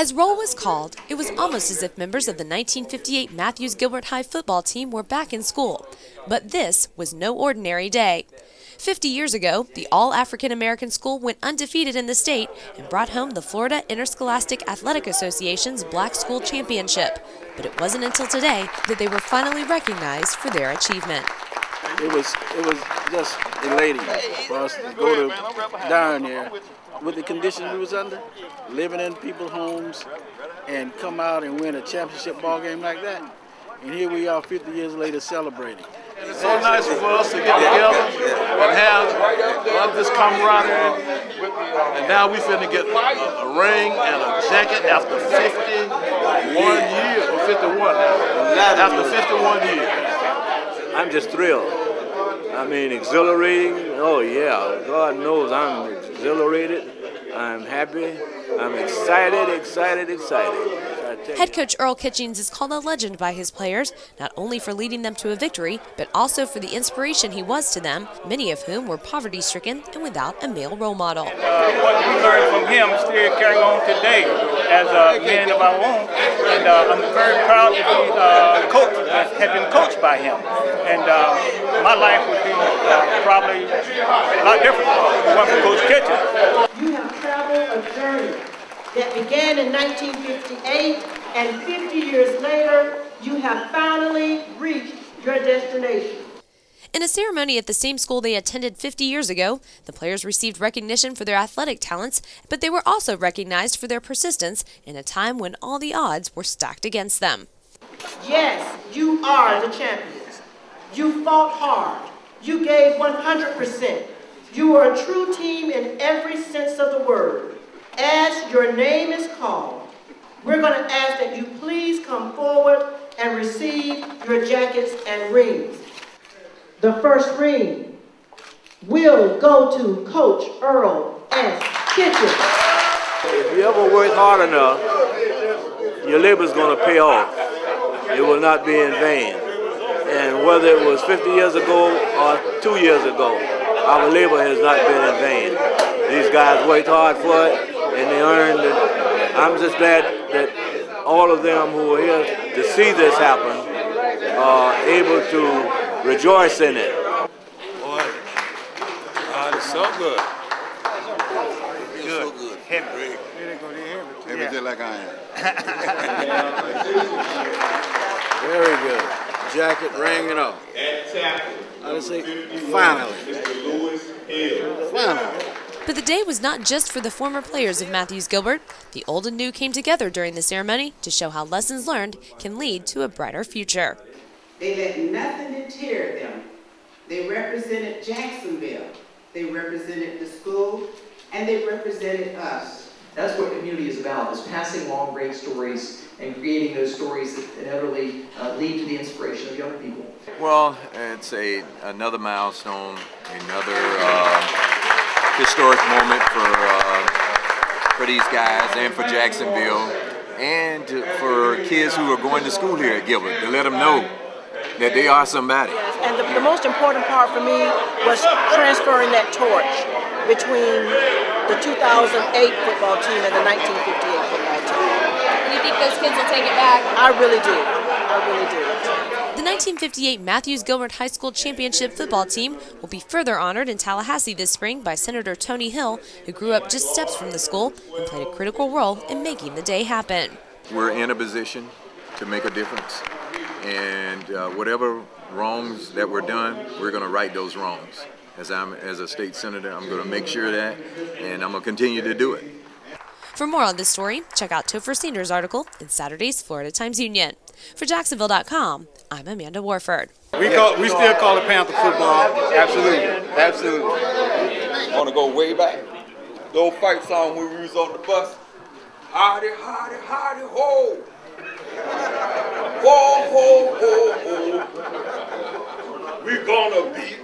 As roll was called, it was almost as if members of the 1958 Matthews Gilbert High football team were back in school. But this was no ordinary day. 50 years ago, the all-African-American school went undefeated in the state and brought home the Florida Interscholastic Athletic Association's Black School Championship. But it wasn't until today that they were finally recognized for their achievement. It was just elating for us to go down there with the conditions we was under, living in people's homes, and come out and win a championship ball game like that. And here we are 50 years later celebrating. It's so nice for us to get together and have this camaraderie. And now we finna get a ring and a jacket after 51 years, or 51 now. After 51 years. I'm just thrilled. I mean, exhilarating. Oh yeah, God knows I'm exhilarated. I'm happy. I'm excited. Head coach Earl Kitchings is called a legend by his players, not only for leading them to a victory, but also for the inspiration he was to them, many of whom were poverty-stricken and without a male role model. What we learned from him still carry on today as men of our own, and I'm very proud to be have been coached by him. And my life would be probably a lot different if it wasn't for Coach Kitchings. You have traveled a journey that began in 1958, and 50 years later, you have finally reached your destination. In a ceremony at the same school they attended 50 years ago, the players received recognition for their athletic talents, but they were also recognized for their persistence in a time when all the odds were stacked against them. Yes, you are the champions. You fought hard. You gave 100%. You are a true team in every sense of the word. As your name is called, we're going to ask that you please come forward and receive your jackets and rings. The first ring will go to Coach Earl S. Kitchings. If you ever work hard enough, your labor's going to pay off. It will not be in vain. And whether it was 50 years ago or 2 years ago, our labor has not been in vain. These guys worked hard for it, and they earned it. I'm just glad that all of them who are here to see this happen are able to rejoice in it. Boy, it's so good. So good. Heavy. Everything like I am. Very good. Jacket, ring, and all. I would say, finally. Finally. But the day was not just for the former players of Matthews Gilbert. The old and new came together during the ceremony to show how lessons learned can lead to a brighter future. They let nothing deter them. They represented Jacksonville. They represented the school, and they represented us. That's what community is about, is passing along great stories and creating those stories that inevitably lead to the inspiration of young people. Well, it's another milestone, another historic moment for these guys and for Jacksonville, and for kids who are going to school here at Gilbert, to let them know that they are somebody. And the most important part for me was transferring that torch between the 2008 football team and the 1958 football team. And you think those kids will take it back? I really do. I really do. The 1958 Matthews Gilbert High School Championship football team will be further honored in Tallahassee this spring by Senator Tony Hill, who grew up just steps from the school and played a critical role in making the day happen. We're in a position to make a difference, and whatever wrongs that were done, we're going to right those wrongs. As a state senator, I'm going to make sure of that, and I'm going to continue to do it. For more on this story, check out Topher Sanders' article in Saturday's Florida Times-Union. For Jacksonville.com, I'm Amanda Warford. We still call it Panther football. Absolutely. Absolutely. I want to go way back. The old fight song when we was on the bus. Hardy, hardy, hardy, ho! Ho, ho, ho, ho! We gonna beat